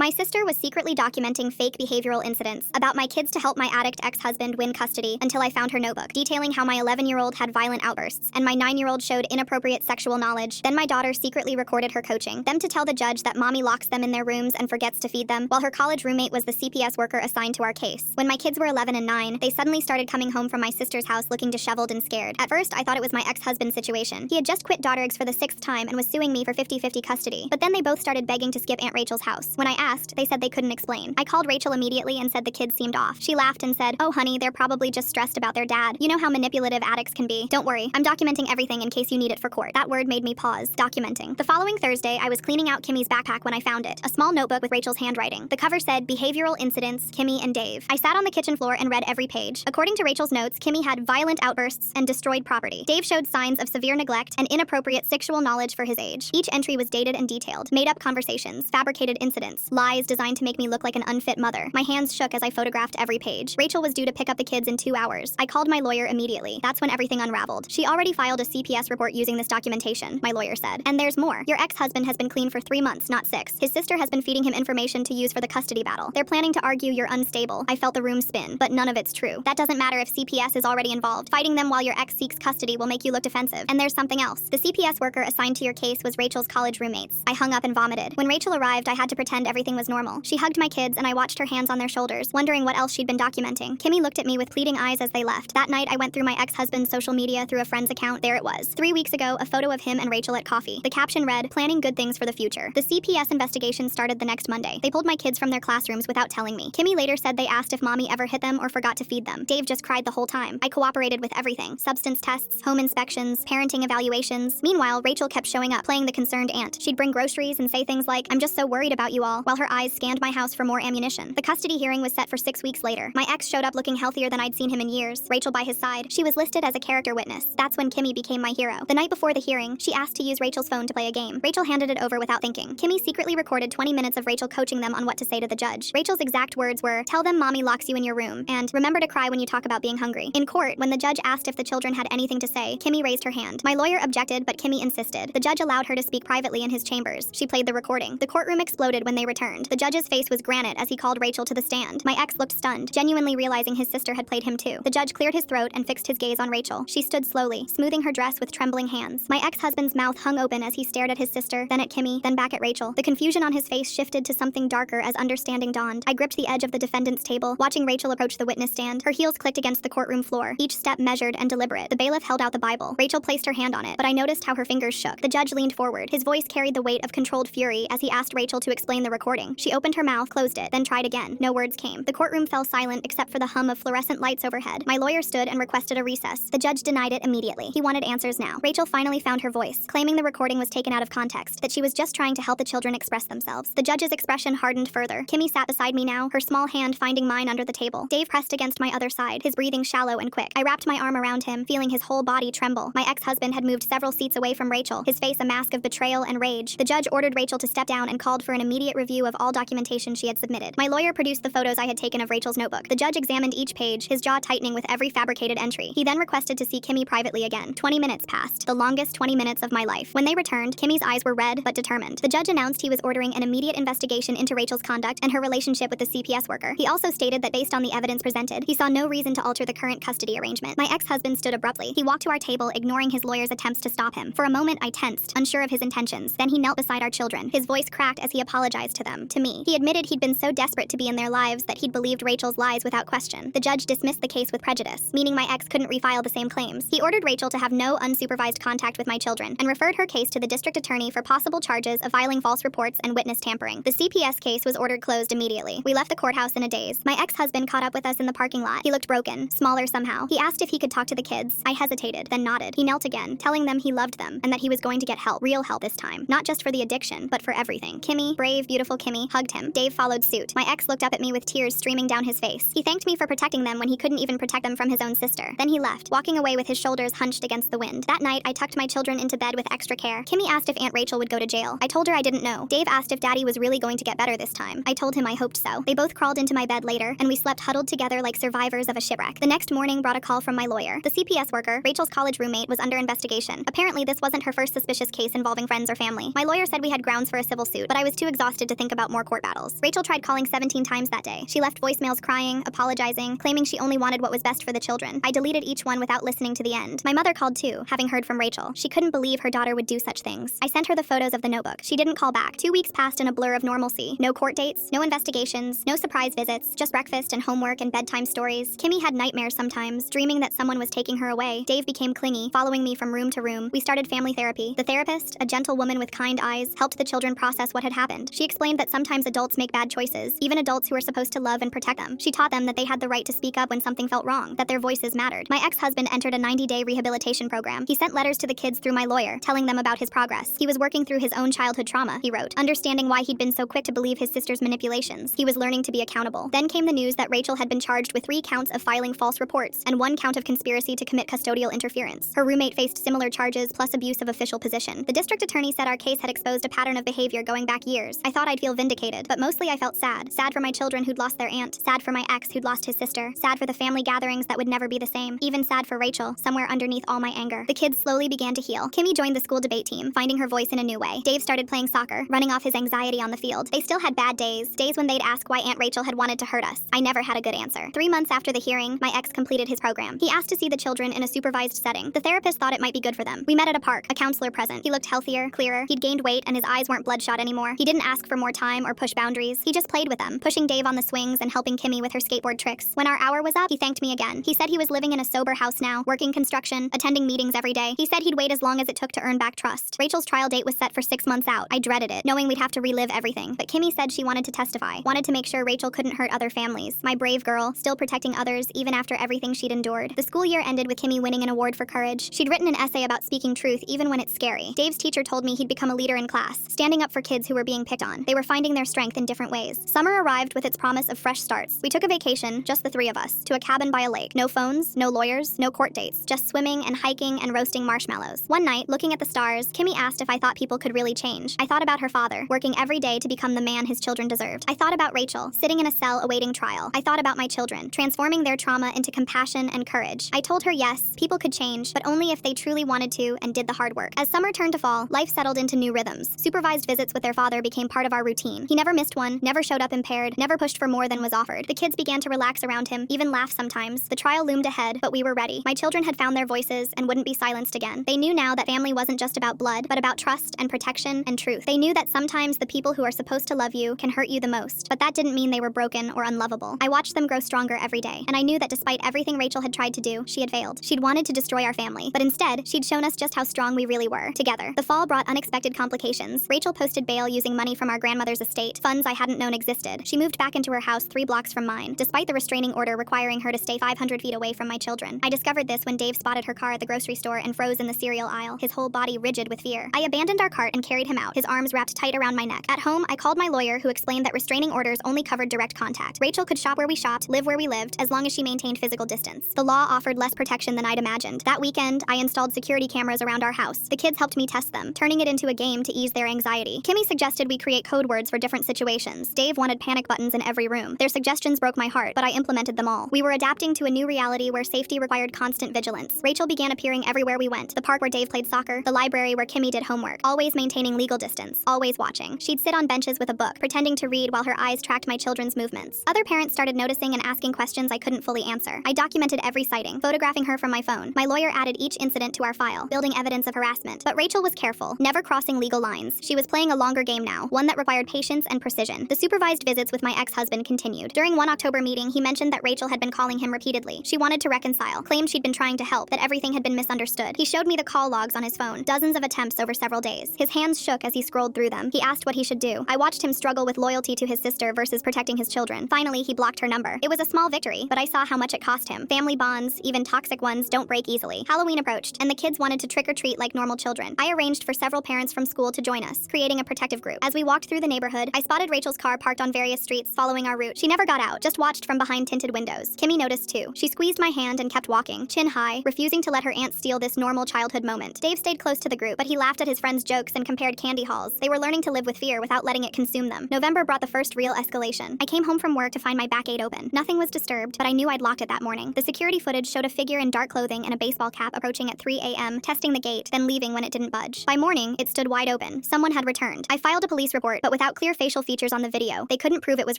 My sister was secretly documenting fake behavioral incidents about my kids to help my addict ex-husband win custody until I found her notebook, detailing how my 11-year-old had violent outbursts and my 9-year-old showed inappropriate sexual knowledge. Then my daughter secretly recorded her coaching them to tell the judge that mommy locks them in their rooms and forgets to feed them, while her college roommate was the CPS worker assigned to our case. When my kids were 11 and 9, they suddenly started coming home from my sister's house looking disheveled and scared. At first, I thought it was my ex-husband's situation. He had just quit Dottergs for the 6th time and was suing me for 50-50 custody. But then they both started begging to skip Aunt Rachel's house. When I asked, they said they couldn't explain. I called Rachel immediately and said the kids seemed off. She laughed and said, "Oh honey, they're probably just stressed about their dad. You know how manipulative addicts can be. Don't worry, I'm documenting everything in case you need it for court." That word made me pause. Documenting. The following Thursday, I was cleaning out Kimmy's backpack when I found it. A small notebook with Rachel's handwriting. The cover said, "Behavioral Incidents, Kimmy and Dave." I sat on the kitchen floor and read every page. According to Rachel's notes, Kimmy had violent outbursts and destroyed property. Dave showed signs of severe neglect and inappropriate sexual knowledge for his age. Each entry was dated and detailed. Made-up conversations, fabricated incidents, lies designed to make me look like an unfit mother. My hands shook as I photographed every page. Rachel was due to pick up the kids in 2 hours. I called my lawyer immediately. That's when everything unraveled. "She already filed a CPS report using this documentation," my lawyer said. "And there's more. Your ex-husband has been clean for 3 months, not 6. His sister has been feeding him information to use for the custody battle. They're planning to argue you're unstable." I felt the room spin, but none of it's true. That doesn't matter if CPS is already involved. Fighting them while your ex seeks custody will make you look defensive. And there's something else. The CPS worker assigned to your case was Rachel's college roommates. I hung up and vomited. When Rachel arrived, I had to pretend everything was normal. She hugged my kids and I watched her hands on their shoulders, wondering what else she'd been documenting. Kimmy looked at me with pleading eyes as they left. That night, I went through my ex-husband's social media through a friend's account. There it was. 3 weeks ago, a photo of him and Rachel at coffee. The caption read, "Planning good things for the future." The CPS investigation started the next Monday. They pulled my kids from their classrooms without telling me. Kimmy later said they asked if mommy ever hit them or forgot to feed them. Dave just cried the whole time. I cooperated with everything. Substance tests, home inspections, parenting evaluations. Meanwhile, Rachel kept showing up, playing the concerned aunt. She'd bring groceries and say things like, "I'm just so worried about you all," while her eyes scanned my house for more ammunition. The custody hearing was set for 6 weeks later. My ex showed up looking healthier than I'd seen him in years. Rachel by his side. She was listed as a character witness. That's when Kimmy became my hero. The night before the hearing, she asked to use Rachel's phone to play a game. Rachel handed it over without thinking. Kimmy secretly recorded 20 minutes of Rachel coaching them on what to say to the judge. Rachel's exact words were, "Tell them mommy locks you in your room," and "Remember to cry when you talk about being hungry." In court, when the judge asked if the children had anything to say, Kimmy raised her hand. My lawyer objected, but Kimmy insisted. The judge allowed her to speak privately in his chambers. She played the recording. The courtroom exploded when they returned. The judge's face was granite as he called Rachel to the stand. My ex looked stunned, genuinely realizing his sister had played him too. The judge cleared his throat and fixed his gaze on Rachel. She stood slowly, smoothing her dress with trembling hands. My ex-husband's mouth hung open as he stared at his sister, then at Kimmy, then back at Rachel. The confusion on his face shifted to something darker as understanding dawned. I gripped the edge of the defendant's table, watching Rachel approach the witness stand. Her heels clicked against the courtroom floor, each step measured and deliberate. The bailiff held out the Bible. Rachel placed her hand on it, but I noticed how her fingers shook. The judge leaned forward. His voice carried the weight of controlled fury as he asked Rachel to explain the recording. She opened her mouth, closed it, then tried again. No words came. The courtroom fell silent except for the hum of fluorescent lights overhead. My lawyer stood and requested a recess. The judge denied it immediately. He wanted answers now. Rachel finally found her voice, claiming the recording was taken out of context, that she was just trying to help the children express themselves. The judge's expression hardened further. Kimmy sat beside me now, her small hand finding mine under the table. Dave pressed against my other side, his breathing shallow and quick. I wrapped my arm around him, feeling his whole body tremble. My ex-husband had moved several seats away from Rachel, his face a mask of betrayal and rage. The judge ordered Rachel to step down and called for an immediate review of all documentation she had submitted. My lawyer produced the photos I had taken of Rachel's notebook. The judge examined each page, his jaw tightening with every fabricated entry. He then requested to see Kimmy privately again. 20 minutes passed, the longest 20 minutes of my life. When they returned, Kimmy's eyes were red but determined. The judge announced he was ordering an immediate investigation into Rachel's conduct and her relationship with the CPS worker. He also stated that based on the evidence presented, he saw no reason to alter the current custody arrangement. My ex-husband stood abruptly. He walked to our table, ignoring his lawyer's attempts to stop him. For a moment, I tensed, unsure of his intentions. Then he knelt beside our children. His voice cracked as he apologized to them, to me. He admitted he'd been so desperate to be in their lives that he'd believed Rachel's lies without question. The judge dismissed the case with prejudice, meaning my ex couldn't refile the same claims. He ordered Rachel to have no unsupervised contact with my children and referred her case to the district attorney for possible charges of filing false reports and witness tampering. The CPS case was ordered closed immediately. We left the courthouse in a daze. My ex-husband caught up with us in the parking lot. He looked broken, smaller somehow. He asked if he could talk to the kids. I hesitated, then nodded. He knelt again, telling them he loved them and that he was going to get help, real help this time. Not just for the addiction, but for everything. Kimmy, brave, beautiful Kimmy, hugged him. Dave followed suit. My ex looked up at me with tears streaming down his face. He thanked me for protecting them when he couldn't even protect them from his own sister. Then he left, walking away with his shoulders hunched against the wind. That night, I tucked my children into bed with extra care. Kimmy asked if Aunt Rachel would go to jail. I told her I didn't know. Dave asked if Daddy was really going to get better this time. I told him I hoped so. They both crawled into my bed later, and we slept huddled together like survivors of a shipwreck. The next morning brought a call from my lawyer. The CPS worker, Rachel's college roommate, was under investigation. Apparently, this wasn't her first suspicious case involving friends or family. My lawyer said we had grounds for a civil suit, but I was too exhausted to think think about more court battles. Rachel tried calling 17 times that day. She left voicemails crying, apologizing, claiming she only wanted what was best for the children. I deleted each one without listening to the end. My mother called too, having heard from Rachel. She couldn't believe her daughter would do such things. I sent her the photos of the notebook. She didn't call back. 2 weeks passed in a blur of normalcy. No court dates, no investigations, no surprise visits, just breakfast and homework and bedtime stories. Kimmy had nightmares sometimes, dreaming that someone was taking her away. Dave became clingy, following me from room to room. We started family therapy. The therapist, a gentle woman with kind eyes, helped the children process what had happened. She explained that sometimes adults make bad choices, even adults who are supposed to love and protect them. She taught them that they had the right to speak up when something felt wrong, that their voices mattered. My ex-husband entered a 90-day rehabilitation program. He sent letters to the kids through my lawyer, telling them about his progress. He was working through his own childhood trauma, he wrote, understanding why he'd been so quick to believe his sister's manipulations. He was learning to be accountable. Then came the news that Rachel had been charged with 3 counts of filing false reports and 1 count of conspiracy to commit custodial interference. Her roommate faced similar charges plus abuse of official position. The district attorney said our case had exposed a pattern of behavior going back years. I thought I'd feel vindicated, but mostly I felt sad. Sad for my children who'd lost their aunt, sad for my ex who'd lost his sister, sad for the family gatherings that would never be the same, even sad for Rachel, somewhere underneath all my anger. The kids slowly began to heal. Kimmy joined the school debate team, finding her voice in a new way. Dave started playing soccer, running off his anxiety on the field. They still had bad days when they'd ask why Aunt Rachel had wanted to hurt us. I never had a good answer. 3 months after the hearing, my ex completed his program. He asked to see the children in a supervised setting. The therapist thought it might be good for them. We met at a park, a counselor present. He looked healthier, clearer. He'd gained weight and his eyes weren't bloodshot anymore. He didn't ask for more time or push boundaries. He just played with them, pushing Dave on the swings and helping Kimmy with her skateboard tricks. When our hour was up, he thanked me again. He said he was living in a sober house now, working construction, attending meetings every day. He said he'd wait as long as it took to earn back trust. Rachel's trial date was set for 6 months out. I dreaded it, knowing we'd have to relive everything. But Kimmy said she wanted to testify, wanted to make sure Rachel couldn't hurt other families. My brave girl, still protecting others even after everything she'd endured. The school year ended with Kimmy winning an award for courage. She'd written an essay about speaking truth even when it's scary. Dave's teacher told me he'd become a leader in class, standing up for kids who were being picked on. They were finding their strength in different ways. Summer arrived with its promise of fresh starts. We took a vacation, just the 3 of us, to a cabin by a lake. No phones, no lawyers, no court dates, just swimming and hiking and roasting marshmallows. One night, looking at the stars, Kimmy asked if I thought people could really change. I thought about her father, working every day to become the man his children deserved. I thought about Rachel, sitting in a cell awaiting trial. I thought about my children, transforming their trauma into compassion and courage. I told her yes, people could change, but only if they truly wanted to and did the hard work. As summer turned to fall, life settled into new rhythms. Supervised visits with their father became part of our routine. He never missed one, never showed up impaired, never pushed for more than was offered. The kids began to relax around him, even laugh sometimes. The trial loomed ahead, but we were ready. My children had found their voices and wouldn't be silenced again. They knew now that family wasn't just about blood, but about trust and protection and truth. They knew that sometimes the people who are supposed to love you can hurt you the most, but that didn't mean they were broken or unlovable. I watched them grow stronger every day, and I knew that despite everything Rachel had tried to do, she had failed. She'd wanted to destroy our family, but instead, she'd shown us just how strong we really were, together. The fall brought unexpected complications. Rachel posted bail using money from our grandmother's estate, funds I hadn't known existed. She moved back into her house 3 blocks from mine, despite the restraining order requiring her to stay 500 feet away from my children. I discovered this when Dave spotted her car at the grocery store and froze in the cereal aisle, his whole body rigid with fear. I abandoned our cart and carried him out, his arms wrapped tight around my neck. At home, I called my lawyer, who explained that restraining orders only covered direct contact. Rachel could shop where we shopped, live where we lived, as long as she maintained physical distance. The law offered less protection than I'd imagined. That weekend, I installed security cameras around our house. The kids helped me test them, turning it into a game to ease their anxiety. Kimmy suggested we create code words for different situations. Dave wanted panic buttons in every room. Their suggestions broke my heart, but I implemented them all. We were adapting to a new reality where safety required constant vigilance. Rachel began appearing everywhere we went. The park where Dave played soccer, the library where Kimmy did homework, always maintaining legal distance, always watching. She'd sit on benches with a book, pretending to read while her eyes tracked my children's movements. Other parents started noticing and asking questions I couldn't fully answer. I documented every sighting, photographing her from my phone. My lawyer added each incident to our file, building evidence of harassment. But Rachel was careful, never crossing legal lines. She was playing a longer game now, one that required patience and precision. The supervised visits with my ex-husband continued. During one October meeting, he mentioned that Rachel had been calling him repeatedly. She wanted to reconcile, claimed she'd been trying to help, that everything had been misunderstood. He showed me the call logs on his phone, dozens of attempts over several days. His hands shook as he scrolled through them. He asked what he should do. I watched him struggle with loyalty to his sister versus protecting his children. Finally, he blocked her number. It was a small victory, but I saw how much it cost him. Family bonds, even toxic ones, don't break easily. Halloween approached, and the kids wanted to trick-or-treat like normal children. I arranged for several parents from school to join us, creating a protective group. As we walked through the neighborhood, I spotted Rachel's car parked on various streets, following our route. She never got out, just watched from behind tinted windows. Kimmy noticed too. She squeezed my hand and kept walking, chin high, refusing to let her aunt steal this normal childhood moment. Dave stayed close to the group, but he laughed at his friends' jokes and compared candy hauls. They were learning to live with fear without letting it consume them. November brought the first real escalation. I came home from work to find my back gate open. Nothing was disturbed, but I knew I'd locked it that morning. The security footage showed a figure in dark clothing and a baseball cap approaching at 3 a.m., testing the gate, then leaving when it didn't budge. By morning, it stood wide open. Someone had returned. I filed a police report, but without Without clear facial features on the video, they couldn't prove it was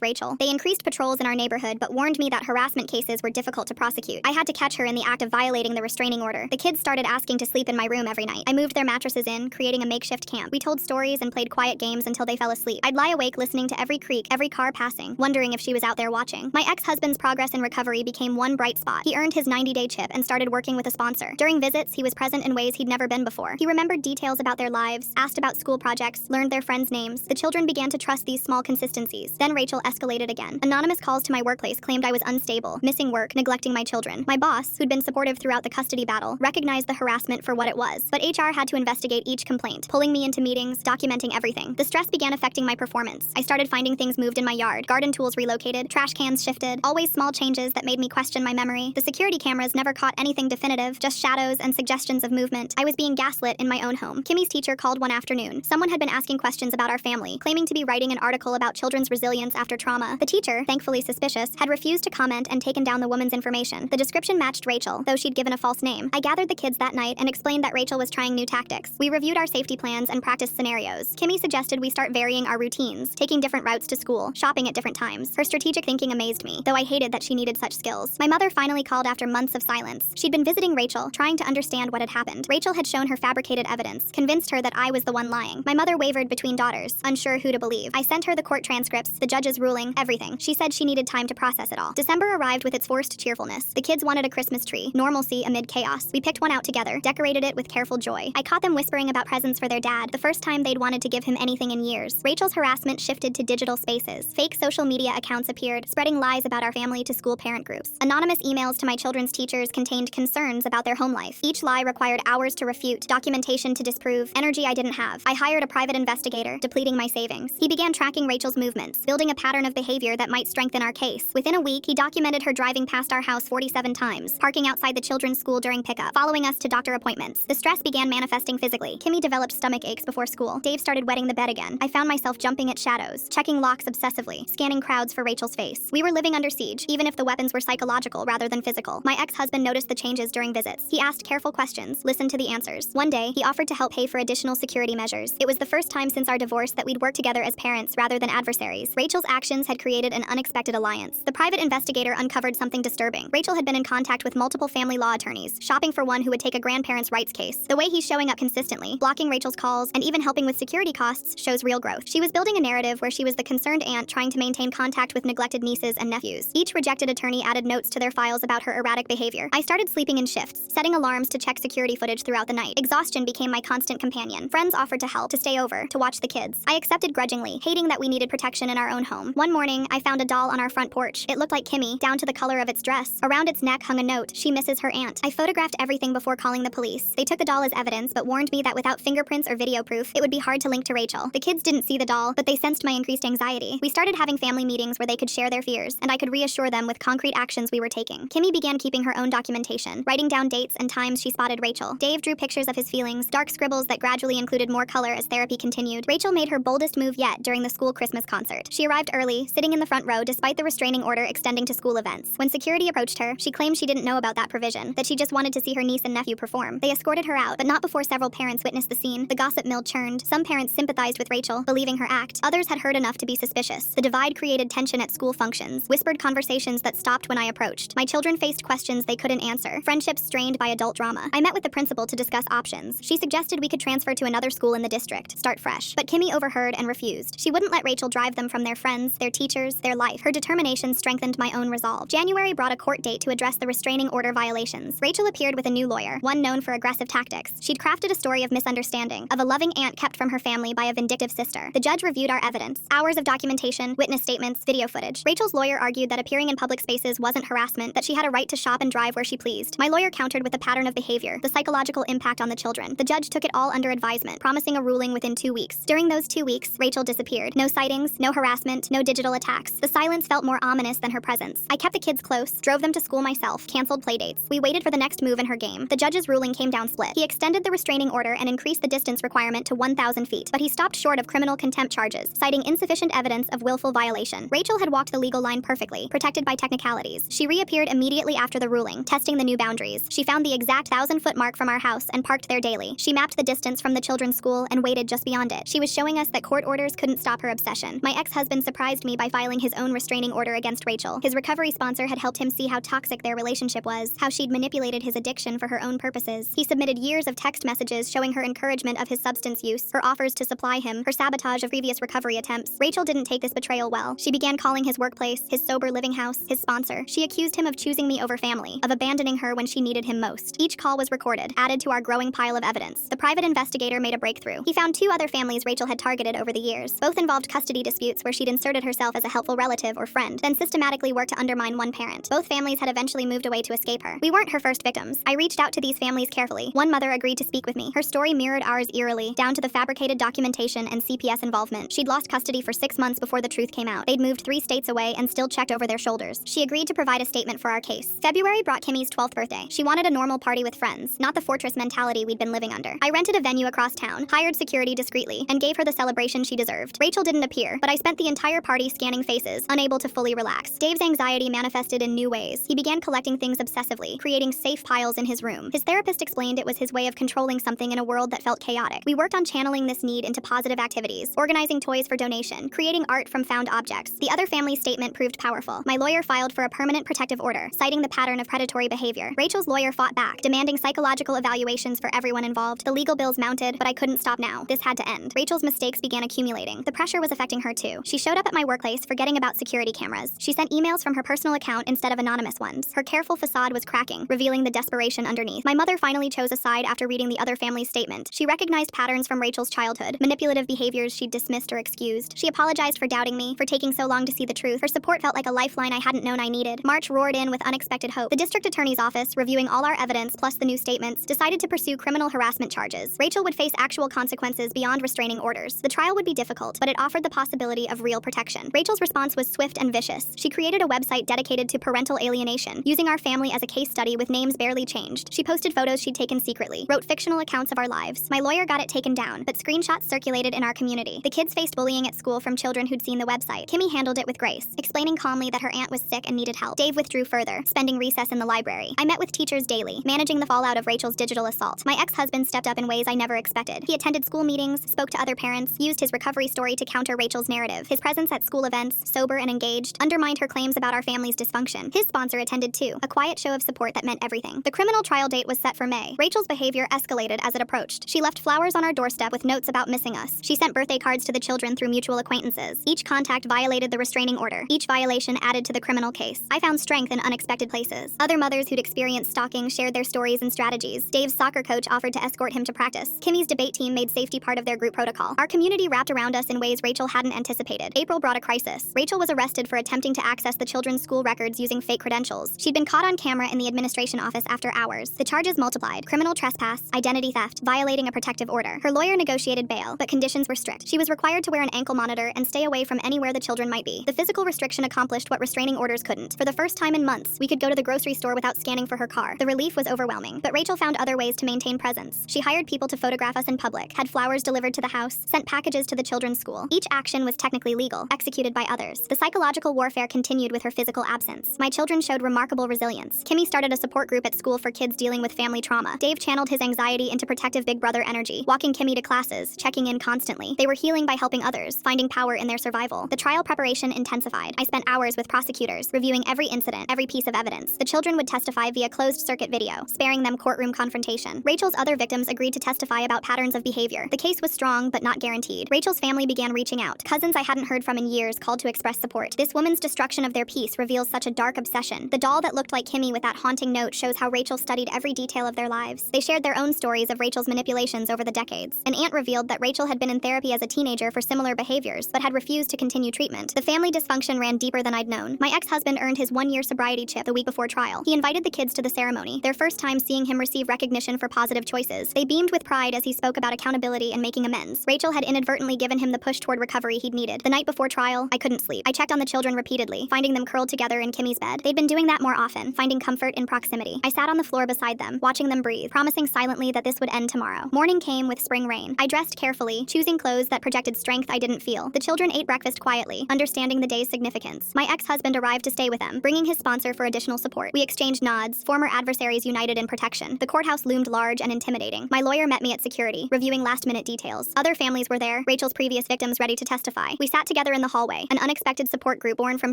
Rachel. They increased patrols in our neighborhood but warned me that harassment cases were difficult to prosecute. I had to catch her in the act of violating the restraining order. The kids started asking to sleep in my room every night. I moved their mattresses in, creating a makeshift camp. We told stories and played quiet games until they fell asleep. I'd lie awake listening to every creak, every car passing, wondering if she was out there watching. My ex-husband's progress in recovery became one bright spot. He earned his 90-day chip and started working with a sponsor. During visits, he was present in ways he'd never been before. He remembered details about their lives, asked about school projects, learned their friends' names. The children began to trust these small consistencies. Then Rachel escalated again. Anonymous calls to my workplace claimed I was unstable, missing work, neglecting my children. My boss, who'd been supportive throughout the custody battle, recognized the harassment for what it was. But HR had to investigate each complaint, pulling me into meetings, documenting everything. The stress began affecting my performance. I started finding things moved in my yard, garden tools relocated, trash cans shifted, always small changes that made me question my memory. The security cameras never caught anything definitive, just shadows and suggestions of movement. I was being gaslit in my own home. Kimmy's teacher called one afternoon. Someone had been asking questions about our family, claiming to be writing an article about children's resilience after trauma. The teacher, thankfully suspicious, had refused to comment and taken down the woman's information. The description matched Rachel, though she'd given a false name. I gathered the kids that night and explained that Rachel was trying new tactics. We reviewed our safety plans and practiced scenarios. Kimmy suggested we start varying our routines, taking different routes to school, shopping at different times. Her strategic thinking amazed me, though I hated that she needed such skills. My mother finally called after months of silence. She'd been visiting Rachel, trying to understand what had happened. Rachel had shown her fabricated evidence, convinced her that I was the one lying. My mother wavered between daughters, unsure who to believe. I sent her the court transcripts, the judge's ruling, everything. She said she needed time to process it all. December arrived with its forced cheerfulness. The kids wanted a Christmas tree, normalcy amid chaos. We picked one out together, decorated it with careful joy. I caught them whispering about presents for their dad, the first time they'd wanted to give him anything in years. Rachel's harassment shifted to digital spaces. Fake social media accounts appeared, spreading lies about our family to school parent groups. Anonymous emails to my children's teachers contained concerns about their home life. Each lie required hours to refute, documentation to disprove, energy I didn't have. I hired a private investigator, depleting my savings. He began tracking Rachel's movements, building a pattern of behavior that might strengthen our case. Within a week, he documented her driving past our house 47 times, parking outside the children's school during pickup, following us to doctor appointments. The stress began manifesting physically. Kimmy developed stomach aches before school. Dave started wetting the bed again. I found myself jumping at shadows, checking locks obsessively, scanning crowds for Rachel's face. We were living under siege, even if the weapons were psychological rather than physical. My ex-husband noticed the changes during visits. He asked careful questions, listened to the answers. One day, he offered to help pay for additional security measures. It was the first time since our divorce that we'd worked together as parents rather than adversaries. Rachel's actions had created an unexpected alliance. The private investigator uncovered something disturbing. Rachel had been in contact with multiple family law attorneys, shopping for one who would take a grandparents' rights case. The way he's showing up consistently, blocking Rachel's calls, and even helping with security costs shows real growth. She was building a narrative where she was the concerned aunt trying to maintain contact with neglected nieces and nephews. Each rejected attorney added notes to their files about her erratic behavior. I started sleeping in shifts, setting alarms to check security footage throughout the night. Exhaustion became my constant companion. Friends offered to help, to stay over, to watch the kids. I accepted grudgingly, hating that we needed protection in our own home. One morning, I found a doll on our front porch. It looked like Kimmy, down to the color of its dress. Around its neck hung a note: she misses her aunt. I photographed everything before calling the police. They took the doll as evidence, but warned me that without fingerprints or video proof, it would be hard to link to Rachel. The kids didn't see the doll, but they sensed my increased anxiety. We started having family meetings where they could share their fears, and I could reassure them with concrete actions we were taking. Kimmy began keeping her own documentation, writing down dates and times she spotted Rachel. Dave drew pictures of his feelings, dark scribbles that gradually included more color as therapy continued. Rachel made her boldest move yet during the school Christmas concert. She arrived early, sitting in the front row despite the restraining order extending to school events. When security approached her, she claimed she didn't know about that provision, that she just wanted to see her niece and nephew perform. They escorted her out, but not before several parents witnessed the scene. The gossip mill churned. Some parents sympathized with Rachel, believing her act. Others had heard enough to be suspicious. The divide created tension at school functions, whispered conversations that stopped when I approached. My children faced questions they couldn't answer, friendships strained by adult drama. I met with the principal to discuss options. She suggested we could transfer to another school in the district, start fresh. But Kimmy overheard and refused. She wouldn't let Rachel drive them from their friends, their teachers, their life. Her determination strengthened my own resolve. January brought a court date to address the restraining order violations. Rachel appeared with a new lawyer, one known for aggressive tactics. She'd crafted a story of misunderstanding, of a loving aunt kept from her family by a vindictive sister. The judge reviewed our evidence, hours of documentation, witness statements, video footage. Rachel's lawyer argued that appearing in public spaces wasn't harassment, that she had a right to shop and drive where she pleased. My lawyer countered with a pattern of behavior, the psychological impact on the children. The judge took it all under advisement, promising a ruling within 2 weeks. During those 2 weeks, Rachel disappeared. No sightings, no harassment, no digital attacks. The silence felt more ominous than her presence. I kept the kids close, drove them to school myself, canceled playdates. We waited for the next move in her game. The judge's ruling came down split. He extended the restraining order and increased the distance requirement to 1,000 feet, but he stopped short of criminal contempt charges, citing insufficient evidence of willful violation. Rachel had walked the legal line perfectly, protected by technicalities. She reappeared immediately after the ruling, testing the new boundaries. She found the exact 1,000-foot mark from our house and parked there daily. She mapped the distance from the children's school and waited just beyond it. She was showing us that court orders couldn't stop her obsession. My ex-husband surprised me by filing his own restraining order against Rachel. His recovery sponsor had helped him see how toxic their relationship was, how she'd manipulated his addiction for her own purposes. He submitted years of text messages showing her encouragement of his substance use, her offers to supply him, her sabotage of previous recovery attempts. Rachel didn't take this betrayal well. She began calling his workplace, his sober living house, his sponsor. She accused him of choosing me over family, of abandoning her when she needed him most. Each call was recorded, added to our growing pile of evidence. The private investigator made a breakthrough. He found 2 other families Rachel had targeted over the years. Both involved custody disputes where she'd inserted herself as a helpful relative or friend, then systematically worked to undermine one parent. Both families had eventually moved away to escape her. We weren't her first victims. I reached out to these families carefully. One mother agreed to speak with me. Her story mirrored ours eerily, down to the fabricated documentation and CPS involvement. She'd lost custody for 6 months before the truth came out. They'd moved 3 states away and still checked over their shoulders. She agreed to provide a statement for our case. February brought Kimmy's 12th birthday. She wanted a normal party with friends, not the fortress mentality we'd been living under. I rented a venue across town, hired security discreetly, and gave her the celebration she deserved. Rachel didn't appear, but I spent the entire party scanning faces, unable to fully relax. Dave's anxiety manifested in new ways. He began collecting things obsessively, creating safe piles in his room. His therapist explained it was his way of controlling something in a world that felt chaotic. We worked on channeling this need into positive activities, organizing toys for donation, creating art from found objects. The other family's statement proved powerful. My lawyer filed for a permanent protective order, citing the pattern of predatory behavior. Rachel's lawyer fought back, demanding psychological evaluations for everyone involved. The legal bills mounted, but I couldn't stop now. This had to end. Rachel's mistakes began accumulating. The pressure was affecting her too. She showed up at my workplace forgetting about security cameras. She sent emails from her personal account instead of anonymous ones. Her careful facade was cracking, revealing the desperation underneath. My mother finally chose a side after reading the other family's statement. She recognized patterns from Rachel's childhood, manipulative behaviors she'd dismissed or excused. She apologized for doubting me, for taking so long to see the truth. Her support felt like a lifeline I hadn't known I needed. March roared in with unexpected hope. The district attorney's office, reviewing all our evidence plus the new statements, decided to pursue criminal harassment charges. Rachel would face actual consequences beyond restraining orders. The trial would be difficult, but it offered the possibility of real protection. Rachel's response was swift and vicious. She created a website dedicated to parental alienation, using our family as a case study with names barely changed. She posted photos she'd taken secretly, wrote fictional accounts of our lives. My lawyer got it taken down, but screenshots circulated in our community. The kids faced bullying at school from children who'd seen the website. Kimmy handled it with grace, explaining calmly that her aunt was sick and needed help. Dave withdrew further, spending recess in the library. I met with teachers daily, managing the fallout of Rachel's digital assault. My ex-husband stepped up in ways I never expected. He attended school meetings, spoke to other parents, used his recovery story to counter Rachel's narrative. His presence at school events, sober and engaged, undermined her claims about our family's dysfunction. His sponsor attended too, a quiet show of support that meant everything. The criminal trial date was set for May. Rachel's behavior escalated as it approached. She left flowers on our doorstep with notes about missing us. She sent birthday cards to the children through mutual acquaintances. Each contact violated the restraining order. Each violation added to the criminal case. I found strength in unexpected places. Other mothers who'd experienced stalking shared their stories and strategies. Dave's soccer coach offered to escort him to practice. Kimmy's debate team made safety part of their group protocol. Our community wrapped around us in ways Rachel hadn't anticipated. April brought a crisis. Rachel was arrested for attempting to access the children's school records using fake credentials. She'd been caught on camera in the administration office after hours. The charges multiplied: criminal trespass, identity theft, violating a protective order. Her lawyer negotiated bail, but conditions were strict. She was required to wear an ankle monitor and stay away from anywhere the children might be. The physical restriction accomplished what restraining orders couldn't. For the first time in months, we could go to the grocery store without scanning for her car. The relief was overwhelming, but Rachel found other ways to maintain presence. She hired people to photograph us in public, had flowers delivered to the house, sent packages to the children's school. Each action was technically legal, executed by others. The psychological warfare continued with her physical absence. My children showed remarkable resilience. Kimmy started a support group at school for kids dealing with family trauma. Dave channeled his anxiety into protective big brother energy, walking Kimmy to classes, checking in constantly. They were healing by helping others, finding power in their survival. The trial preparation intensified. I spent hours with prosecutors, reviewing every incident, every piece of evidence. The children would testify via closed-circuit video, sparing them courtroom confrontation. Rachel's other victims agreed to testify about patterns of behavior. The case was strong, but not guaranteed. Rachel's family began reaching out. Cousins I hadn't heard from in years called to express support. This woman's destruction of their peace reveals such a dark obsession. The doll that looked like Kimmy with that haunting note shows how Rachel studied every detail of their lives. They shared their own stories of Rachel's manipulations over the decades. An aunt revealed that Rachel had been in therapy as a teenager for similar behaviors, but had refused to continue treatment. The family dysfunction ran deeper than I'd known. My ex-husband earned his 1-year sobriety chip the week before trial. He invited the kids to the ceremony, their first time seeing him receive recognition for positive choices. They beamed with pride as he spoke about accountability and making amends. Rachel had inadvertently given him the push toward recovery he'd needed. The night before trial, I couldn't sleep. I checked on the children repeatedly, finding them curled together in Kimmy's bed. They'd been doing that more often, finding comfort in proximity. I sat on the floor beside them, watching them breathe, promising silently that this would end tomorrow. Morning came with spring rain. I dressed carefully, choosing clothes that projected strength I didn't feel. The children ate breakfast quietly, understanding the day's significance. My ex-husband arrived to stay with them, bringing his sponsor for additional support. We exchanged nods, former adversaries united in protection. The courthouse loomed large and intimidating. My lawyer met me at security, reviewing last-minute details. Other families were there, Rachel's Rachel's previous victims ready to testify. We sat together in the hallway, an unexpected support group born from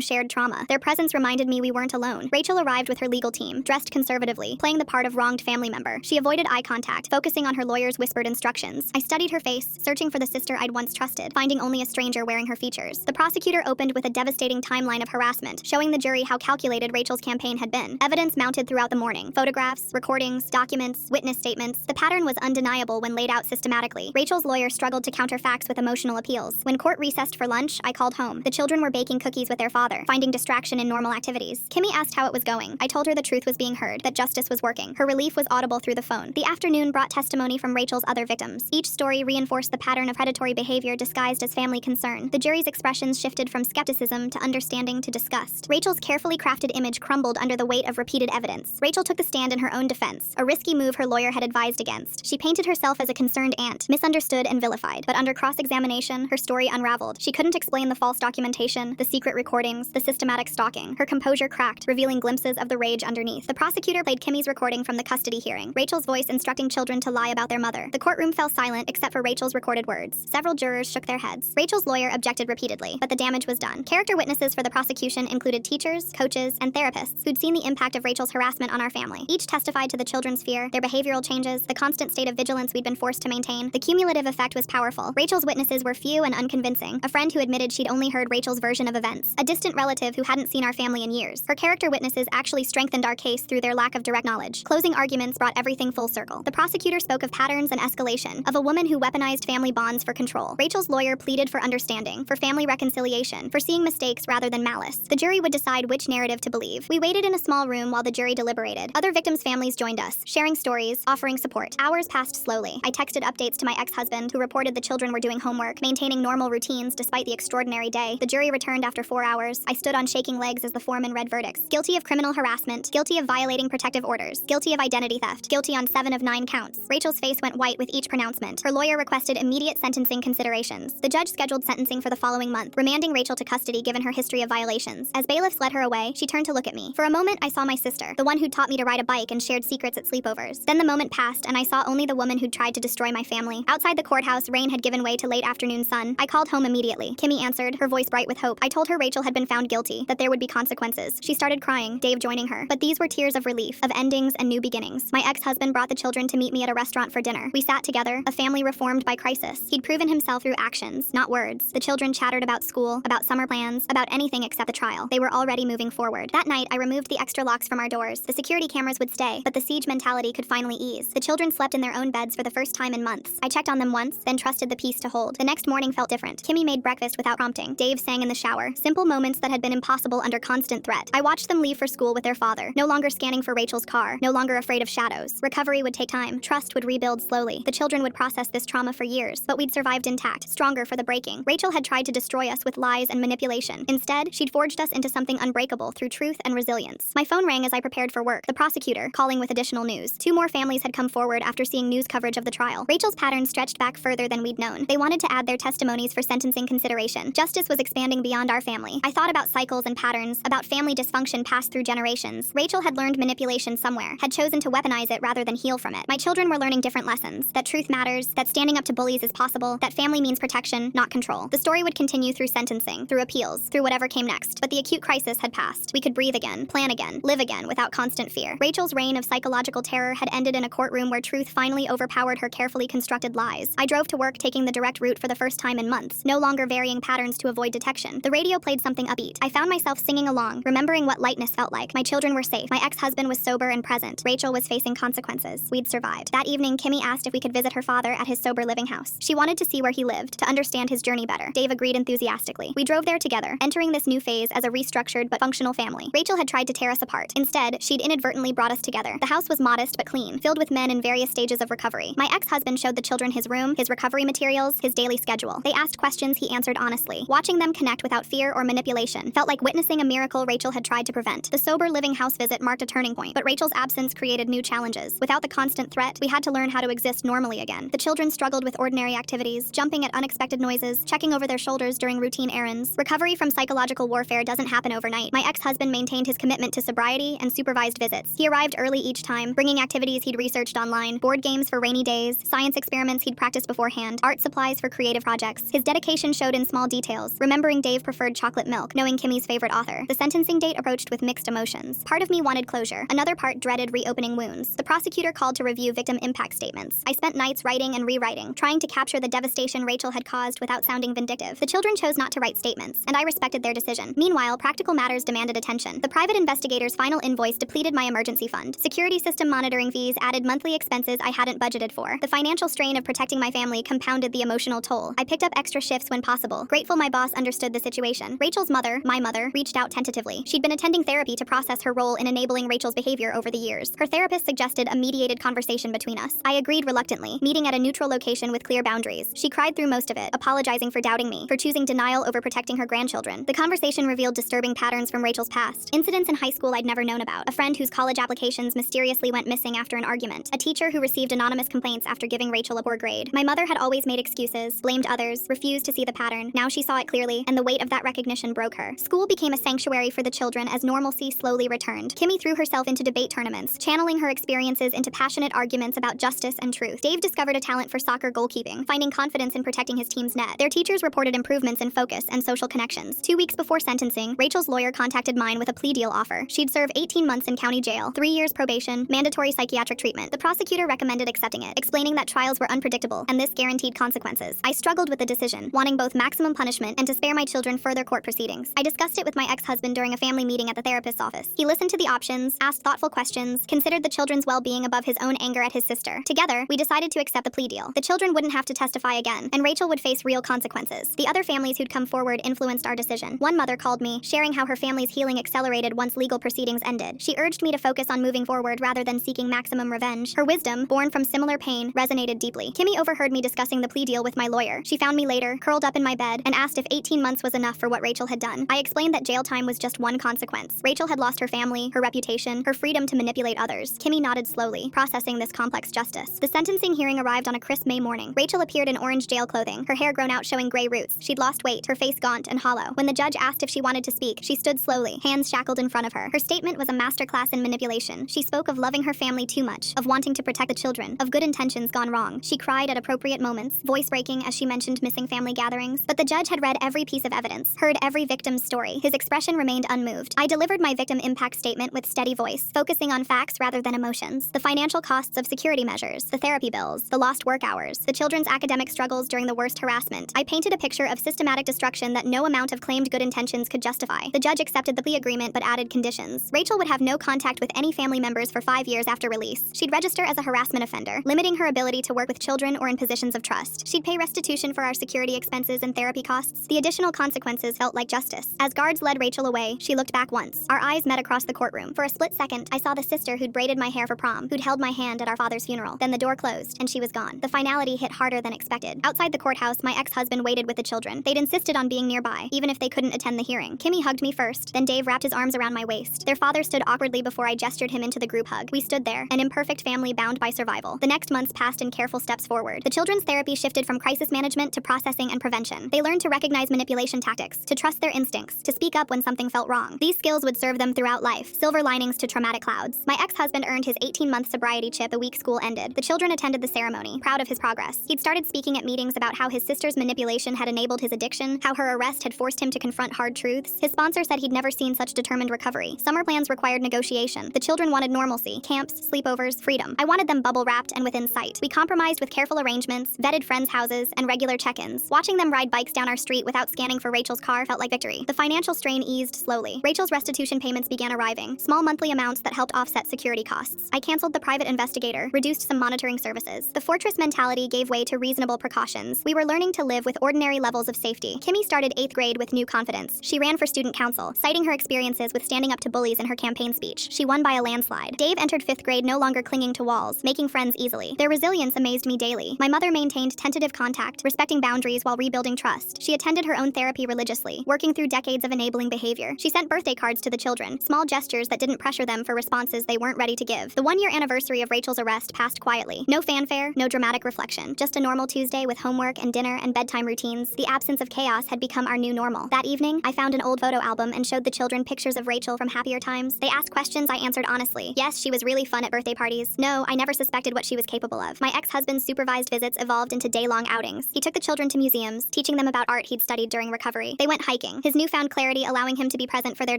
shared trauma. Their presence reminded me we weren't alone. Rachel arrived with her legal team, dressed conservatively, playing the part of wronged family member. She avoided eye contact, focusing on her lawyer's whispered instructions. I studied her face, searching for the sister I'd once trusted, finding only a stranger wearing her features. The prosecutor opened with a devastating timeline of harassment, showing the jury how calculated Rachel's campaign had been. Evidence mounted throughout the morning: photographs, recordings, documents, witness statements. The pattern was undeniable when laid out systematically. Rachel's lawyer struggled to counter facts with emotional appeals. When court recessed for lunch, I called home. The children were baking cookies with their father, finding distraction in normal activities. Kimmy asked how it was going. I told her the truth was being heard, that justice was working. Her relief was audible through the phone. The afternoon brought testimony from Rachel's other victims. Each story reinforced the pattern of predatory behavior disguised as family concern. The jury's expressions shifted from skepticism to understanding to disgust. Rachel's carefully crafted image crumbled under the weight of repeated evidence. Rachel took the stand in her own defense, a risky move her lawyer had advised against. She painted herself as a concerned aunt, misunderstood and vilified. But under cross-examination, her story unraveled. She couldn't explain the false documentation, the secret recordings, the systematic stalking. Her composure cracked, revealing glimpses of the rage underneath. The prosecutor played Kimmy's recording from the custody hearing, Rachel's voice instructing children to lie about their mother. The courtroom fell silent except for Rachel's recorded words. Several jurors shook their heads. Rachel's lawyer objected repeatedly, but the damage was done. Character witnesses for the prosecution included teachers, coaches, and therapists who'd seen the impact of Rachel's harassment on our family. Each testified to the children's fear, their behavioral changes, the constant state of vigilance we'd been forced to maintain. The cumulative effect was powerful. Rachel's witnesses were few and unconvincing. A friend who admitted she'd only heard Rachel's version of events. A distant relative who hadn't seen our family in years. Her character witnesses actually strengthened our case through their lack of direct knowledge. Closing arguments brought everything full circle. The prosecutor spoke of patterns and escalation, of a woman who weaponized family bonds for control. Rachel's lawyer pleaded for understanding, for family reconciliation, for seeing mistakes rather than malice. The jury would decide which narrative to believe. We waited in a small room while the jury deliberated. Other victims' families joined us, sharing stories, offering support. Hours passed slowly. I texted updates to my ex-husband, who reported the children were doing homework, maintaining normal routines despite the extraordinary day. The jury returned after 4 hours. I stood on shaking legs as the foreman read verdicts. Guilty of criminal harassment, guilty of violating protective orders, guilty of identity theft, guilty on 7 of 9 counts. Rachel's face went white with each pronouncement. Her lawyer requested immediate sentencing considerations. The judge scheduled sentencing for the following month, remanding Rachel to custody given her history of violations. As bailiffs led her away, she turned to look at me. For a moment, I saw my sister, the one who taught me to ride a bike and shared secrets at sleepovers. Then the moment passed, and I saw only the woman who'd tried to destroy my family. Outside the courthouse, rain had given way to late afternoon sun. I called home immediately. Kimmy answered, her voice bright with hope. I told her Rachel had been found guilty, that there would be consequences. She started crying, Dave joining her. But these were tears of relief, of endings and new beginnings. My ex-husband brought the children to meet me at a restaurant for dinner. We sat together, a family reformed by crisis. He'd proven himself through actions, not words. The children chattered about school, about summer plans, about anything except the trial. They were already moving forward. That night, I removed the extra locks from our doors. The security cameras would stay, but the siege mentality could finally ease. The children slept in their own beds for the first time in months. I checked on them once, then trusted the peace to hold. The next morning felt different. Kimmy made breakfast without prompting. Dave sang in the shower. Simple moments that had been impossible under constant threat. I watched them leave for school with their father, no longer scanning for Rachel's car, no longer afraid of shadows. Recovery would take time. Trust would rebuild slowly. The children would process this trauma for years, but we'd survived intact, stronger for the breaking. Rachel had tried to destroy us with lies and manipulation. Instead, she'd forged us into something unbreakable through truth and resilience. My phone rang as I prepared for work. The prosecutor, calling with additional news. 2 more families had come forward after seeing news coverage of the trial. Rachel's pattern stretched back further than we'd known. They wanted to add their testimonies for sentencing consideration. Justice was expanding beyond our family. I thought about cycles and patterns, about family dysfunction passed through generations. Rachel had learned manipulation somewhere, had chosen to weaponize it rather than heal from it. My children were learning different lessons, that truth matters, that standing up to bullies is possible, that family means protection, not control. The story would continue through sentencing, through appeals, through whatever came next. But the acute crisis had passed. We could breathe again, plan again, live again without constant fear. Rachel's reign of psychological terror had ended in a courtroom where truth finally overpowered her carefully constructed lies. I drove to work taking the direct route for the first time in months, no longer varying patterns to avoid detection. The radio played something upbeat. I found myself singing along, remembering what lightness felt like. My children were safe. My ex-husband was sober and present. Rachel was facing consequences. We'd survived. That evening, Kimmy asked if we could visit her father at his sober living house. She wanted to see where he lived, to understand his journey better. Dave agreed enthusiastically. We drove there together, entering this new phase as a restructured but functional family. Rachel had tried to tear us apart. Instead, she'd inadvertently brought us together. The house was modest but clean, filled with men in various stages of recovery. My ex-husband showed the children his room, his recovery materials, his daily schedule. They asked questions he answered honestly. Watching them connect without fear or manipulation felt like witnessing a miracle Rachel had tried to prevent. The sober living house visit marked a turning point, but Rachel's absence created new challenges. Without the constant threat, we had to learn how to exist normally again. The children struggled with ordinary activities, jumping at unexpected noises, checking over their shoulders during routine errands. Recovery from psychological warfare doesn't happen overnight. My ex-husband maintained his commitment to sobriety and supervised visits. He arrived early each time, bringing activities he'd researched online, board games for rainy days, science experiments he'd practiced beforehand, art supplies eyes for creative projects. His dedication showed in small details, remembering Dave preferred chocolate milk, knowing Kimmy's favorite author. The sentencing date approached with mixed emotions. Part of me wanted closure. Another part dreaded reopening wounds. The prosecutor called to review victim impact statements. I spent nights writing and rewriting, trying to capture the devastation Rachel had caused without sounding vindictive. The children chose not to write statements, and I respected their decision. Meanwhile, practical matters demanded attention. The private investigator's final invoice depleted my emergency fund. Security system monitoring fees added monthly expenses I hadn't budgeted for. The financial strain of protecting my family compounded the emotional toll. I picked up extra shifts when possible, grateful my boss understood the situation. Rachel's mother, my mother, reached out tentatively. She'd been attending therapy to process her role in enabling Rachel's behavior over the years. Her therapist suggested a mediated conversation between us. I agreed reluctantly, meeting at a neutral location with clear boundaries. She cried through most of it, apologizing for doubting me, for choosing denial over protecting her grandchildren. The conversation revealed disturbing patterns from Rachel's past. Incidents in high school I'd never known about. A friend whose college applications mysteriously went missing after an argument. A teacher who received anonymous complaints after giving Rachel a poor grade. My mother had always made excuses, blamed others, refused to see the pattern. Now she saw it clearly, and the weight of that recognition broke her. School became a sanctuary for the children as normalcy slowly returned. Kimmy threw herself into debate tournaments, channeling her experiences into passionate arguments about justice and truth. Dave discovered a talent for soccer goalkeeping, finding confidence in protecting his team's net. Their teachers reported improvements in focus and social connections. 2 weeks before sentencing, Rachel's lawyer contacted mine with a plea deal offer. She'd serve 18 months in county jail, 3 years probation, mandatory psychiatric treatment. The prosecutor recommended accepting it, explaining that trials were unpredictable, and this guaranteed consequences. I struggled with the decision, wanting both maximum punishment and to spare my children further court proceedings. I discussed it with my ex-husband during a family meeting at the therapist's office. He listened to the options, asked thoughtful questions, considered the children's well-being above his own anger at his sister. Together, we decided to accept the plea deal. The children wouldn't have to testify again, and Rachel would face real consequences. The other families who'd come forward influenced our decision. One mother called me, sharing how her family's healing accelerated once legal proceedings ended. She urged me to focus on moving forward rather than seeking maximum revenge. Her wisdom, born from similar pain, resonated deeply. Kimmy overheard me discussing the plea deal with my lawyer. She found me later, curled up in my bed, and asked if 18 months was enough for what Rachel had done. I explained that jail time was just one consequence. Rachel had lost her family, her reputation, her freedom to manipulate others. Kimmy nodded slowly, processing this complex justice. The sentencing hearing arrived on a crisp May morning. Rachel appeared in orange jail clothing, her hair grown out showing gray roots. She'd lost weight, her face gaunt and hollow. When the judge asked if she wanted to speak, she stood slowly, hands shackled in front of her. Her statement was a masterclass in manipulation. She spoke of loving her family too much, of wanting to protect the children, of good intentions gone wrong. She cried at appropriate moments, voice breaking as she mentioned missing family gatherings. But the judge had read every piece of evidence, heard every victim's story. His expression remained unmoved. I delivered my victim impact statement with steady voice, focusing on facts rather than emotions. The financial costs of security measures, the therapy bills, the lost work hours, the children's academic struggles during the worst harassment. I painted a picture of systematic destruction that no amount of claimed good intentions could justify. The judge accepted the plea agreement but added conditions. Rachel would have no contact with any family members for 5 years after release. She'd register as a harassment offender, limiting her ability to work with children or in positions of trust. She'd pay restitution for our security expenses and therapy costs. The additional consequences felt like justice. As guards led Rachel away, she looked back once. Our eyes met across the courtroom. For a split second, I saw the sister who'd braided my hair for prom, who'd held my hand at our father's funeral. Then the door closed, and she was gone. The finality hit harder than expected. Outside the courthouse, my ex-husband waited with the children. They'd insisted on being nearby, even if they couldn't attend the hearing. Kimmy hugged me first, then Dave wrapped his arms around my waist. Their father stood awkwardly before I gestured him into the group hug. We stood there, an imperfect family bound by survival. The next months passed in careful steps forward. The children's therapy shifted from crisis management to processing and prevention. They learned to recognize manipulation tactics, to trust their instincts, to speak up when something felt wrong. These skills would serve them throughout life, silver linings to traumatic clouds. My ex-husband earned his 18-month sobriety chip the week school ended. The children attended the ceremony, proud of his progress. He'd started speaking at meetings about how his sister's manipulation had enabled his addiction, how her arrest had forced him to confront hard truths. His sponsor said he'd never seen such determined recovery. Summer plans required negotiation. The children wanted normalcy, camps, sleepovers, freedom. I wanted them bubble-wrapped and within sight. We compromised with careful arrangements, vetted friends' houses, and regular check-ins. Watching them ride bikes down our street without scanning for Rachel's car felt like victory. The financial strain eased slowly. Rachel's restitution payments began arriving, small monthly amounts that helped offset security costs. I canceled the private investigator, reduced some monitoring services. The fortress mentality gave way to reasonable precautions. We were learning to live with ordinary levels of safety. Kimmy started 8th grade with new confidence. She ran for student council, citing her experiences with standing up to bullies in her campaign speech. She won by a landslide. Dave entered 5th grade no longer clinging to walls, making friends easily. Their resilience amazed me daily. My mother maintained tentative contact, respecting boundaries while rebuilding trust. She attended her own therapy religiously, working through decades of enabling behavior. She sent birthday cards to the children, small gestures that didn't pressure them for responses they weren't ready to give. The 1-year anniversary of Rachel's arrest passed quietly. No fanfare, no dramatic reflection, just a normal Tuesday with homework and dinner and bedtime routines. The absence of chaos had become our new normal. That evening, I found an old photo album and showed the children pictures of Rachel from happier times. They asked questions I answered honestly. Yes, she was really fun at birthday parties. No, I never suspected what she was capable of. My ex-husband's supervised visits evolved into day-long week-long outings. He took the children to museums, teaching them about art he'd studied during recovery. They went hiking, his newfound clarity allowing him to be present for their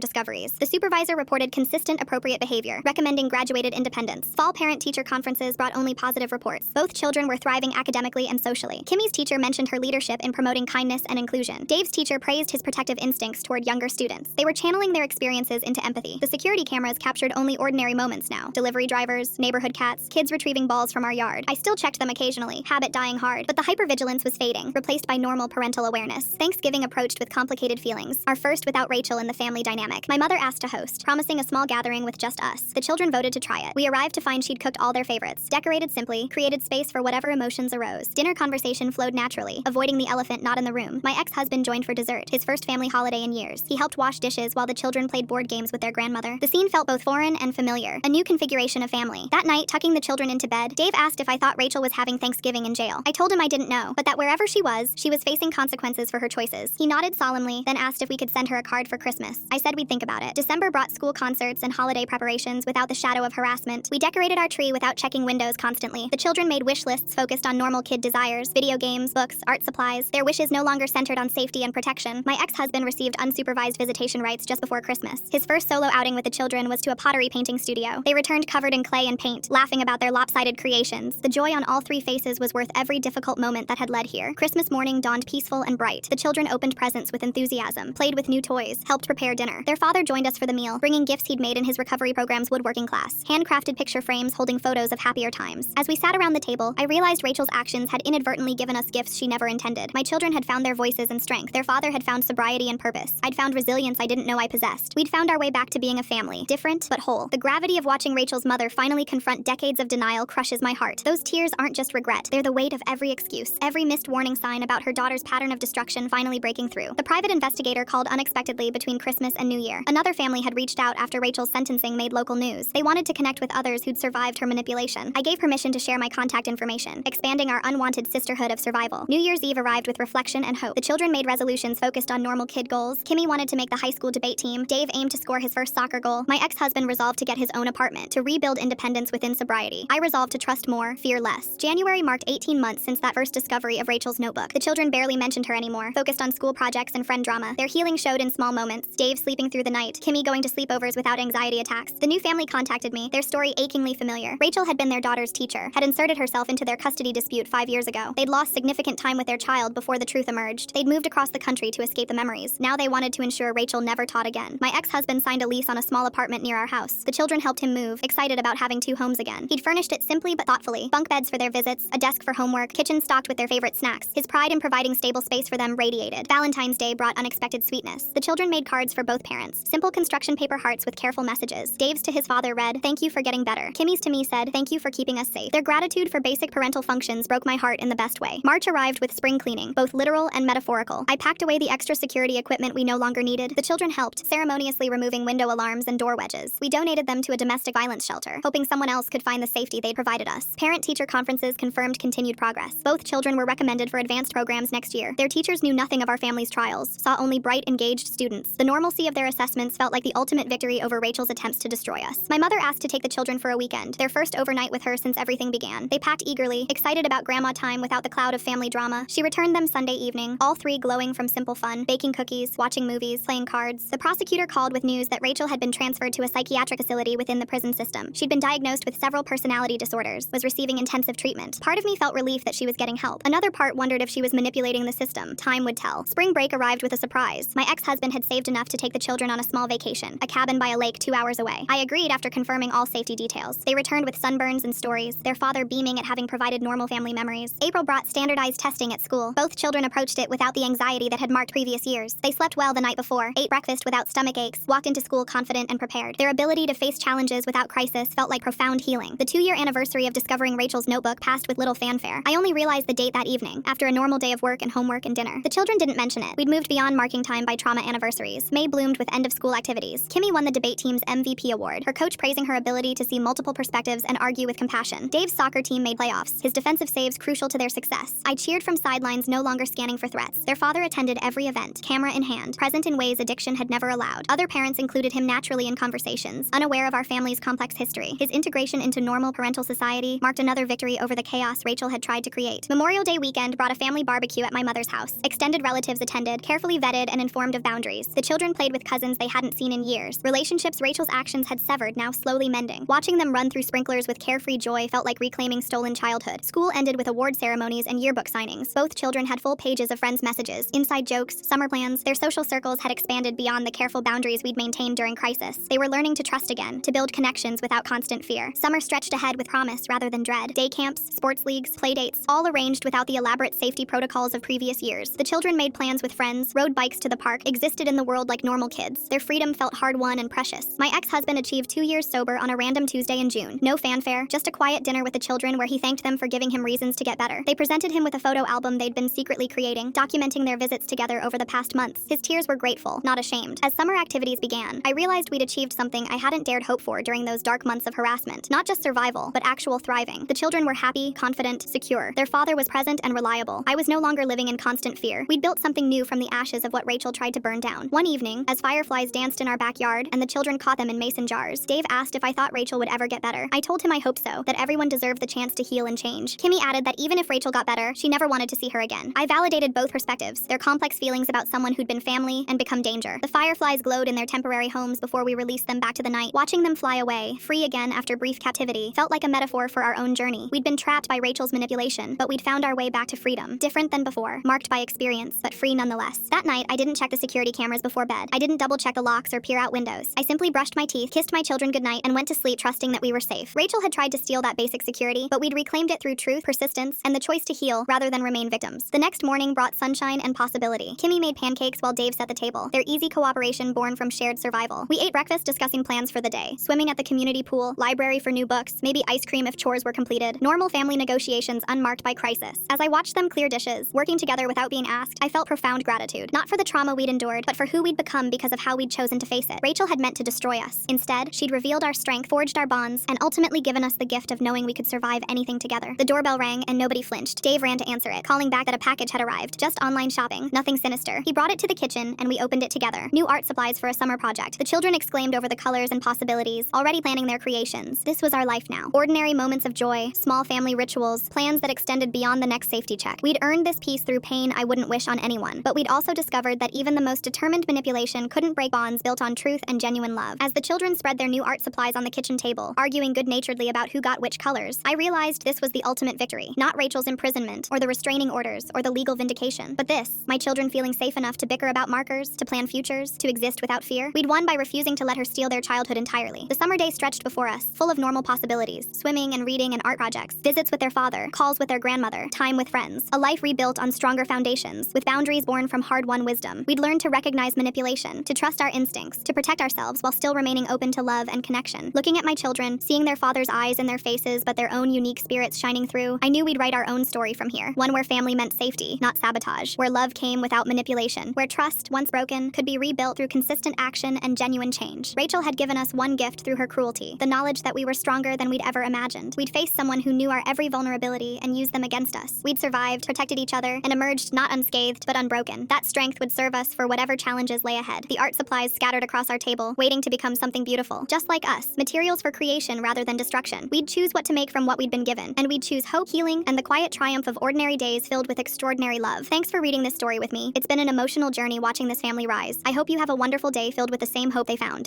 discoveries. The supervisor reported consistent, appropriate behavior, recommending graduated independence. Fall parent-teacher conferences brought only positive reports. Both children were thriving academically and socially. Kimmy's teacher mentioned her leadership in promoting kindness and inclusion. Dave's teacher praised his protective instincts toward younger students. They were channeling their experiences into empathy. The security cameras captured only ordinary moments now. Delivery drivers, neighborhood cats, kids retrieving balls from our yard. I still checked them occasionally, habit dying hard, but the hypervigilance was fading, replaced by normal parental awareness. Thanksgiving approached with complicated feelings, our first without Rachel in the family dynamic. My mother asked to host, promising a small gathering with just us. The children voted to try it. We arrived to find she'd cooked all their favorites, decorated simply, created space for whatever emotions arose. Dinner conversation flowed naturally, avoiding the elephant not in the room. My ex-husband joined for dessert, his first family holiday in years. He helped wash dishes while the children played board games with their grandmother. The scene felt both foreign and familiar, a new configuration of family. That night, tucking the children into bed, Dave asked if I thought Rachel was having Thanksgiving in jail. I told him I didn't know, but that wherever she was facing consequences for her choices. He nodded solemnly, then asked if we could send her a card for Christmas. I said we'd think about it. December brought school concerts and holiday preparations without the shadow of harassment. We decorated our tree without checking windows constantly. The children made wish lists focused on normal kid desires, video games, books, art supplies. Their wishes no longer centered on safety and protection. My ex-husband received unsupervised visitation rights just before Christmas. His first solo outing with the children was to a pottery painting studio. They returned covered in clay and paint, laughing about their lopsided creations. The joy on all three faces was worth every difficult moment that had led here. Christmas morning dawned peaceful and bright. The children opened presents with enthusiasm, played with new toys, helped prepare dinner. Their father joined us for the meal, bringing gifts he'd made in his recovery program's woodworking class, handcrafted picture frames holding photos of happier times. As we sat around the table, I realized Rachel's actions had inadvertently given us gifts she never intended. My children had found their voices and strength. Their father had found sobriety and purpose. I'd found resilience I didn't know I possessed. We'd found our way back to being a family, different but whole. The gravity of watching Rachel's mother finally confront decades of denial crushes my heart. Those tears aren't just regret. They're the weight of every excuse, every missed warning sign about her daughter's pattern of destruction finally breaking through. The private investigator called unexpectedly between Christmas and New Year. Another family had reached out after Rachel's sentencing made local news. They wanted to connect with others who'd survived her manipulation. I gave permission to share my contact information, expanding our unwanted sisterhood of survival. New Year's Eve arrived with reflection and hope. The children made resolutions focused on normal kid goals. Kimmy wanted to make the high school debate team. Dave aimed to score his first soccer goal. My ex-husband resolved to get his own apartment, to rebuild independence within sobriety. I resolved to trust more, fear less. January marked 18 months since that first discovery of Rachel's notebook. The children barely mentioned her anymore, focused on school projects and friend drama. Their healing showed in small moments. Dave sleeping through the night, Kimmy going to sleepovers without anxiety attacks. The new family contacted me, their story achingly familiar. Rachel had been their daughter's teacher, had inserted herself into their custody dispute 5 years ago. They'd lost significant time with their child before the truth emerged. They'd moved across the country to escape the memories. Now they wanted to ensure Rachel never taught again. My ex-husband signed a lease on a small apartment near our house. The children helped him move, excited about having two homes again. He'd furnished it simply but thoughtfully. Bunk beds for their visits, a desk for homework, kitchen stocked with their favorite snacks. His pride in providing stable space for them radiated. Valentine's Day brought unexpected sweetness. The children made cards for both parents. Simple construction paper hearts with careful messages. Dave's to his father read, "Thank you for getting better." Kimmy's to me said, "Thank you for keeping us safe." Their gratitude for basic parental functions broke my heart in the best way. March arrived with spring cleaning, both literal and metaphorical. I packed away the extra security equipment we no longer needed. The children helped, ceremoniously removing window alarms and door wedges. We donated them to a domestic violence shelter, hoping someone else could find the safety they'd provided us. Parent-teacher conferences confirmed continued progress. Both children were recommended for advanced programs next year. Their teachers knew nothing of our family's trials, saw only bright, engaged students. The normalcy of their assessments felt like the ultimate victory over Rachel's attempts to destroy us. My mother asked to take the children for a weekend, their first overnight with her since everything began. They packed eagerly, excited about grandma time without the cloud of family drama. She returned them Sunday evening, all three glowing from simple fun, baking cookies, watching movies, playing cards. The prosecutor called with news that Rachel had been transferred to a psychiatric facility within the prison system. She'd been diagnosed with several personality disorders, was receiving intensive treatment. Part of me felt relief that she was getting help. Another part wondered if she was manipulating the system. Time would tell. Spring break arrived with a surprise. My ex-husband had saved enough to take the children on a small vacation, a cabin by a lake 2 hours away. I agreed after confirming all safety details. They returned with sunburns and stories, their father beaming at having provided normal family memories. April brought standardized testing at school. Both children approached it without the anxiety that had marked previous years. They slept well the night before, ate breakfast without stomach aches, walked into school confident and prepared. Their ability to face challenges without crisis felt like profound healing. The 2-year anniversary of discovering Rachel's notebook passed with little fanfare. I only realized the date that evening, after a normal day of work and homework and dinner. The children didn't mention it. We'd moved beyond marking time by trauma anniversaries. May bloomed with end-of-school activities. Kimmy won the debate team's MVP award, her coach praising her ability to see multiple perspectives and argue with compassion. Dave's soccer team made playoffs, his defensive saves crucial to their success. I cheered from sidelines, no longer scanning for threats. Their father attended every event, camera in hand, present in ways addiction had never allowed. Other parents included him naturally in conversations, unaware of our family's complex history. His integration into normal parental society marked another victory over the chaos Rachel had tried to create. Memorial Day weekend brought a family barbecue at my mother's house. Extended relatives attended, carefully vetted and informed of boundaries. The children played with cousins they hadn't seen in years. Relationships Rachel's actions had severed, now slowly mending. Watching them run through sprinklers with carefree joy felt like reclaiming stolen childhood. School ended with award ceremonies and yearbook signings. Both children had full pages of friends' messages, inside jokes, summer plans. Their social circles had expanded beyond the careful boundaries we'd maintained during crisis. They were learning to trust again, to build connections without constant fear. Summer stretched ahead with promise rather than dread. Day camps, sports leagues, playdates, all arranged without the elaborate safety protocols of previous years. The children made plans with friends, rode bikes to the park, existed in the world like normal kids. Their freedom felt hard-won and precious. My ex-husband achieved 2 years sober on a random Tuesday in June. No fanfare, just a quiet dinner with the children where he thanked them for giving him reasons to get better. They presented him with a photo album they'd been secretly creating, documenting their visits together over the past months. His tears were grateful, not ashamed. As summer activities began, I realized we'd achieved something I hadn't dared hope for during those dark months of harassment. Not just survival, but actual thriving. The children were happy, confident, secure. Their father was present and reliable. I was no longer living in constant fear. We'd built something new from the ashes of what Rachel tried to burn down. One evening, as fireflies danced in our backyard and the children caught them in mason jars, Dave asked if I thought Rachel would ever get better. I told him I hope so, that everyone deserved the chance to heal and change. Kimmy added that even if Rachel got better, she never wanted to see her again. I validated both perspectives, their complex feelings about someone who'd been family and become danger. The fireflies glowed in their temporary homes before we released them back to the night. Watching them fly away, free again after brief captivity, felt like a metaphor for our own journey. We'd been trapped by Rachel's manipulation, but we'd found our way back to freedom. Different than before, marked by experience, but free nonetheless. That night, I didn't check the security cameras before bed. I didn't double-check the locks or peer out windows. I simply brushed my teeth, kissed my children goodnight, and went to sleep trusting that we were safe. Rachel had tried to steal that basic security, but we'd reclaimed it through truth, persistence, and the choice to heal rather than remain victims. The next morning brought sunshine and possibility. Kimmy made pancakes while Dave set the table, their easy cooperation born from shared survival. We ate breakfast discussing plans for the day, swimming at the community pool, library for new books, maybe ice cream if chores were completed. Normal family negotiations unmarked by crisis. As I watched them clear dishes, working together without being asked, I felt profound gratitude. Not for the trauma we'd endured, but for who we'd become because of how we'd chosen to face it. Rachel had meant to destroy us. Instead, she'd revealed our strength, forged our bonds, and ultimately given us the gift of knowing we could survive anything together. The doorbell rang and nobody flinched. Dave ran to answer it, calling back that a package had arrived. Just online shopping, nothing sinister. He brought it to the kitchen and we opened it together. New art supplies for a summer project. The children exclaimed over the colors and possibilities, already planning their creations. This was our life now. Ordinary moments of joy, small family rituals, plans that extended beyond the next safety check. We'd earned this peace through pain I wouldn't wish on anyone, but we'd also discovered that even the most determined manipulation couldn't break bonds built on truth and genuine love. As the children spread their new art supplies on the kitchen table, arguing good-naturedly about who got which colors, I realized this was the ultimate victory. Not Rachel's imprisonment, or the restraining orders, or the legal vindication, but this, my children feeling safe enough to bicker about markers, to plan futures, to exist without fear. We'd won by refusing to let her steal their childhood entirely. The summer day stretched before us, full of normal possibilities, swimming and reading and art projects, visits with their father, calls with their grandmother, time with friends, a life rebuilt on stronger foundations, with boundaries born from hard-won wisdom. We'd learned to recognize manipulation, to trust our instincts, to protect ourselves while still remaining open to love and connection. Looking at my children, seeing their father's eyes in their faces but their own unique spirits shining through, I knew we'd write our own story from here. One where family meant safety, not sabotage, where love came without manipulation, where trust, once broken, could be rebuilt through consistent action and genuine change. Rachel had given us one gift through her cruelty, the knowledge that we were stronger than we'd ever imagined. We'd faced someone who knew our every vulnerability and used them against us. We'd survived, protected each other, and emerged not unscathed but unbroken. That strength would serve us for whatever challenges lay ahead. The art supplies scattered across our table, waiting to become something beautiful. Just like us, materials for creation rather than destruction. We'd choose what to make from what we'd been given, and we'd choose hope, healing, and the quiet triumph of ordinary days filled with extraordinary love. Thanks for reading this story with me. It's been an emotional journey watching this family rise. I hope you have a wonderful day filled with the same hope they found.